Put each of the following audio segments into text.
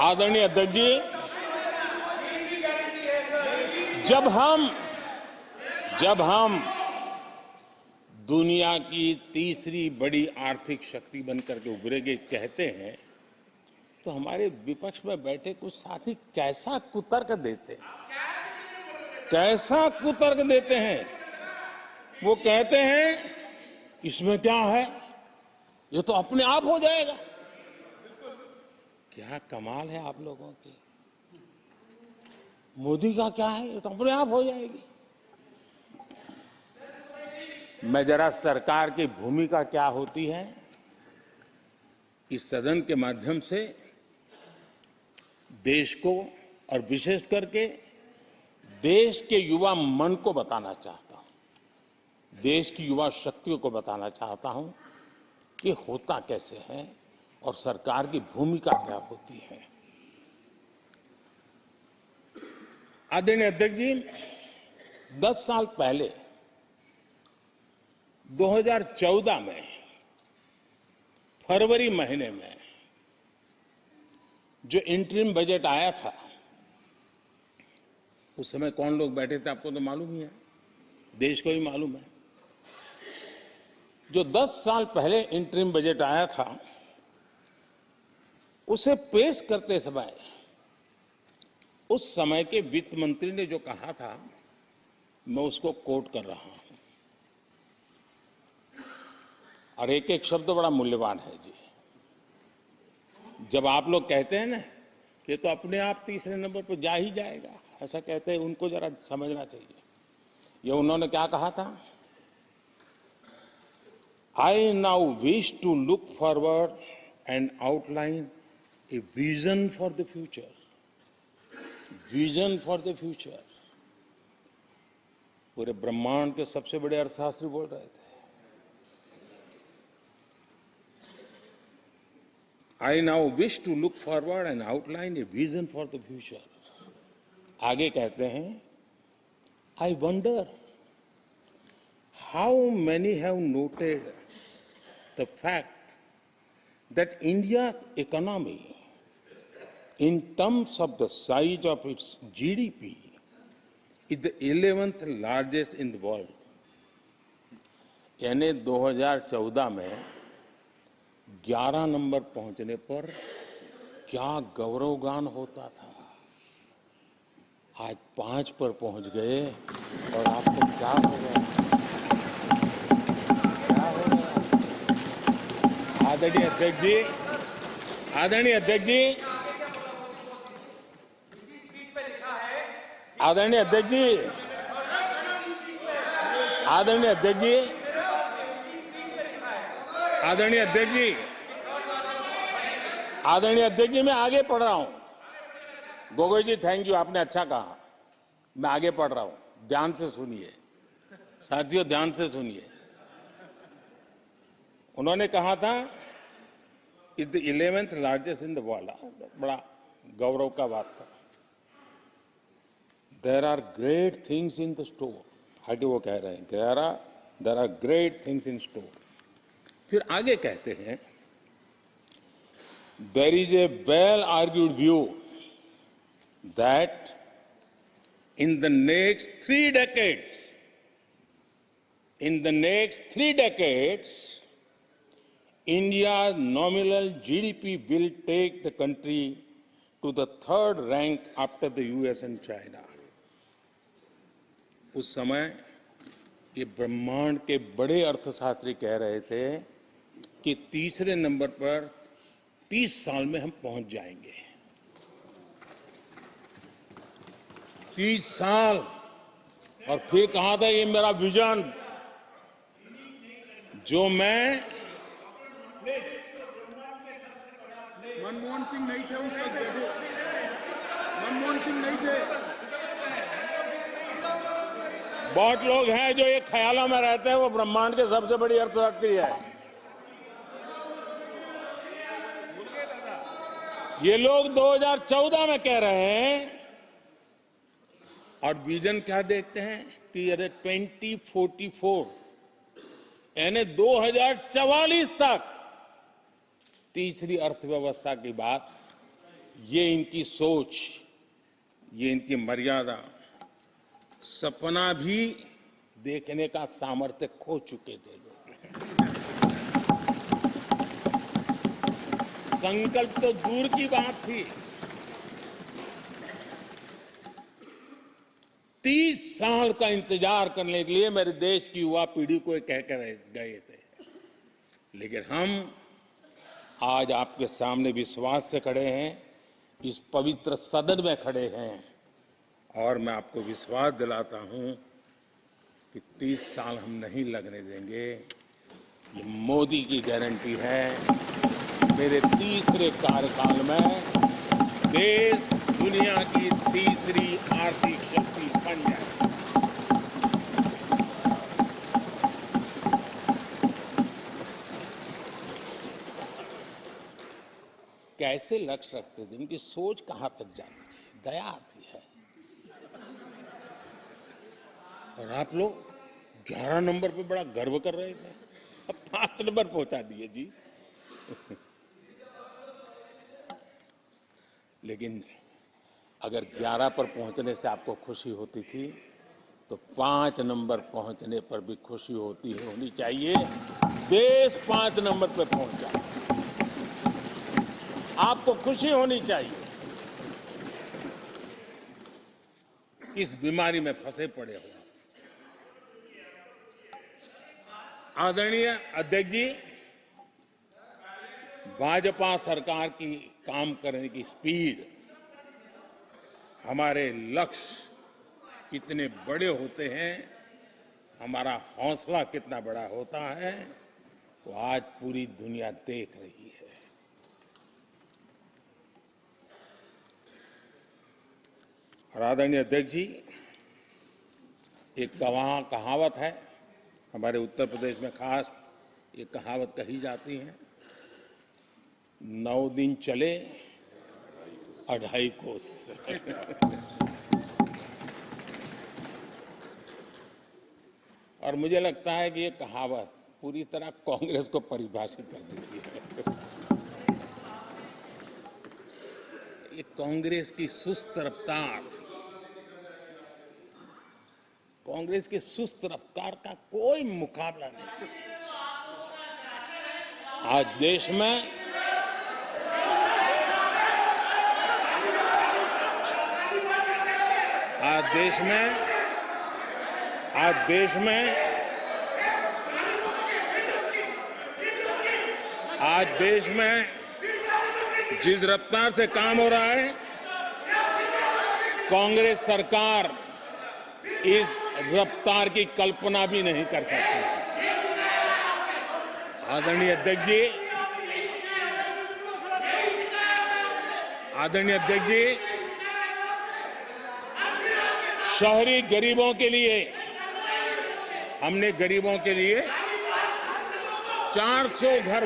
आदरणीय अध्यक्ष जी, जब हम दुनिया की तीसरी बड़ी आर्थिक शक्ति बनकर के उभरेंगे कहते हैं, तो हमारे विपक्ष में बैठे कुछ साथी कैसा कुतर्क देते हैं। वो कहते हैं इसमें क्या है, ये तो अपने आप हो जाएगा। क्या कमाल है आप लोगों की। मोदी का क्या है, ये तो अपने आप हो जाएगी। मैं जरा सरकार की भूमिका क्या होती है इस सदन के माध्यम से देश को और विशेष करके देश के युवा मन को बताना चाहता हूं, देश की युवा शक्तियों को बताना चाहता हूं कि होता कैसे है और सरकार की भूमिका क्या होती है। आदरणीय अध्यक्ष जी, 10 साल पहले 2014 में फरवरी महीने में जो इंटरिम बजट आया था, उस समय कौन लोग बैठे थे आपको तो मालूम ही है, देश को ही मालूम है। जो 10 साल पहले इंटरिम बजट आया था, उसे पेश करते समय उस समय के वित्त मंत्री ने जो कहा था, मैं उसको कोट कर रहा हूं, और एक एक शब्द बड़ा मूल्यवान है जी। जब आप लोग कहते हैं ना कि तो अपने आप तीसरे नंबर पर जा ही जाएगा, ऐसा कहते हैं, उनको जरा समझना चाहिए। ये उन्होंने क्या कहा था, I now wish to look forward and outline a vision for the future. Vision for the future. पूरे ब्रह्मांड के सबसे बड़े अर्थशास्त्री बोल रहे थे। I now wish to look forward and outline a vision for the future. आगे कहते हैं, I wonder how many have noted the fact that India's economy, in terms of the size of its GDP, is the 11th largest in the world. यानी 2014 में 11 number पहुंचने पर क्या गौरवगान होता था। आज 5 पर पहुंच गए और आपको क्या हो गया, क्या हो गया। आदरणीय अध्यक्ष जी, आदरणीय अध्यक्ष जी, आदरणीय अध्यक्ष जी, आदरणीय अध्यक्ष जी, आदरणीय अध्यक्ष जी, आदरणीय अध्यक्ष जी, मैं आगे पढ़ रहा हूं। गोगोई जी, थैंक यू, आपने अच्छा कहा। मैं आगे पढ़ रहा हूं, ध्यान से सुनिए साथियों, ध्यान से सुनिए। उन्होंने कहा था is the 11th largest in the world. बड़ा गौरव का बात था। There are great things in the store. आगे वो कह रहे हैं, there are great things in store. फिर आगे कहते हैं, there is a well argued view that in the next 3 decades, India's nominal GDP will take the country to the 3rd rank after the US and China. उस समय ये ब्रह्मांड के बड़े अर्थशास्त्री कह रहे थे कि तीसरे नंबर पर 30 साल में हम पहुंच जाएंगे। 30 साल। और फिर कहा था ये मेरा विजन, जो मैं मनमोहन सिंह नहीं थे उस वक्त, मनमोहन सिंह नहीं थे। बहुत लोग हैं जो ये ख्यालों में रहते हैं वो ब्रह्मांड के सबसे बड़ी अर्थशास्त्री है। ये लोग 2014 में कह रहे हैं और विजन क्या देखते हैं कि अरे 2044 यानी 2044 तक तीसरी अर्थव्यवस्था की बात ये इनकी सोच, ये इनकी मर्यादा, सपना भी देखने का सामर्थ्य खो चुके थे लोग। संकल्प तो दूर की बात थी, 30 साल का इंतजार करने के लिए मेरे देश की युवा पीढ़ी को कह कर गए थे, लेकिन हम आज आपके सामने विश्वास से खड़े हैं, इस पवित्र सदन में खड़े हैं, और मैं आपको विश्वास दिलाता हूं कि 30 साल हम नहीं लगने देंगे। ये मोदी की गारंटी है। मेरे तीसरे कार्यकाल में देश दुनिया की तीसरी आर्थिक शक्ति बन जाए। कैसे लक्ष्य रखते थे, उनकी सोच कहां तक जाती थी, दया आती है। और आप लोग 11 नंबर पे बड़ा गर्व कर रहे थे, अब 5 नंबर पहुंचा दिए जी। लेकिन अगर 11 पर पहुंचने से आपको खुशी होती थी, तो 5 नंबर पहुंचने पर भी खुशी होनी चाहिए। देश 5 नंबर पर पहुंचा, आपको खुशी होनी चाहिए। इस बीमारी में फंसे पड़े हो। आदरणीय अध्यक्ष जी, भाजपा सरकार की काम करने की स्पीड, हमारे लक्ष्य कितने बड़े होते हैं, हमारा हौसला कितना बड़ा होता है, वो आज पूरी दुनिया देख रही है। और आदरणीय अध्यक्ष जी, एक कहावत है, हमारे उत्तर प्रदेश में खास ये कहावत कही जाती है, 9 दिन चले 2.5 कोस। और मुझे लगता है कि ये कहावत पूरी तरह कांग्रेस को परिभाषित कर देती है। ये कांग्रेस की सुस्त रफ्तार, कांग्रेस की सुस्त रफ्तार का कोई मुकाबला नहीं। आज देश में जिस रफ्तार से काम हो रहा है, कांग्रेस सरकार इस रफ्तार की कल्पना भी नहीं कर सकती। आदरणीय अध्यक्ष जी, शहरी गरीबों के लिए हमने 400 घर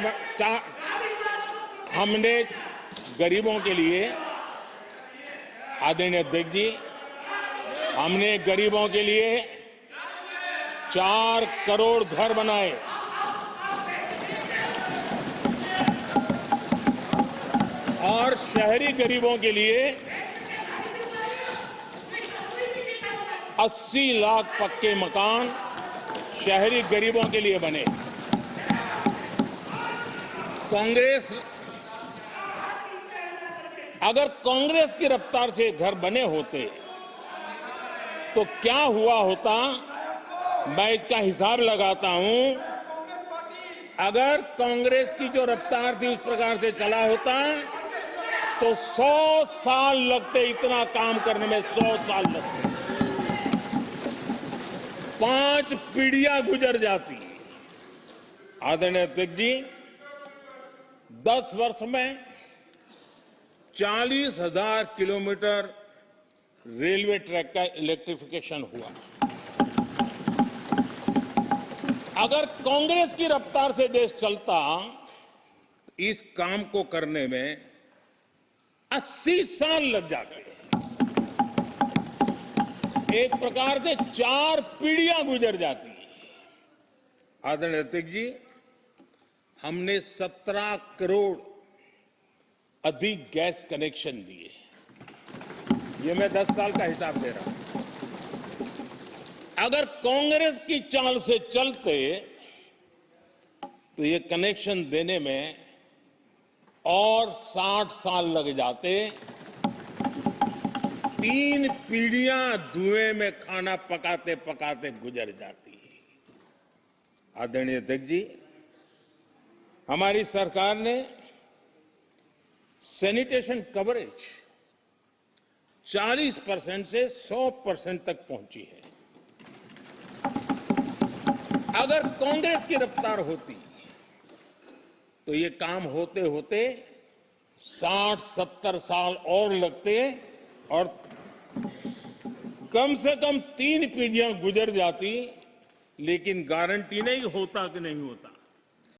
हमने गरीबों के लिए, आदरणीय अध्यक्ष जी, हमने गरीबों के लिए 4 करोड़ घर बनाए। और शहरी गरीबों के लिए 80 लाख पक्के मकान शहरी गरीबों के लिए बने। अगर कांग्रेस की रफ्तार से घर बने होते तो क्या हुआ होता, मैं इसका हिसाब लगाता हूं। अगर कांग्रेस की जो रफ्तार थी उस प्रकार से चला होता तो 100 साल लगते, इतना काम करने में 100 साल लगते, 5 पीढ़ियां गुजर जाती। आदरणीय अध्यक्ष जी, 10 वर्ष में 40,000 किलोमीटर रेलवे ट्रैक का इलेक्ट्रिफिकेशन हुआ। अगर कांग्रेस की रफ्तार से देश चलता, इस काम को करने में 80 साल लग जाते। एक प्रकार से 4 पीढ़ियां गुजर जाती। आदरणीय अध्यक्ष जी, हमने 17 करोड़ अधिक गैस कनेक्शन दिए। ये मैं 10 साल का हिसाब दे रहा हूं। अगर कांग्रेस की चाल से चलते तो ये कनेक्शन देने में और 60 साल लग जाते। 3 पीढ़ियां धुएं में खाना पकाते पकाते गुजर जाती। आदरणीय अध्यक्ष जी, हमारी सरकार ने सैनिटेशन कवरेज 40% से 100% तक पहुंची है। अगर कांग्रेस की रफ्तार होती तो ये काम होते होते 60-70 साल और लगते और कम से कम 3 पीढ़ियां गुजर जाती, लेकिन गारंटी नहीं होता कि नहीं होता।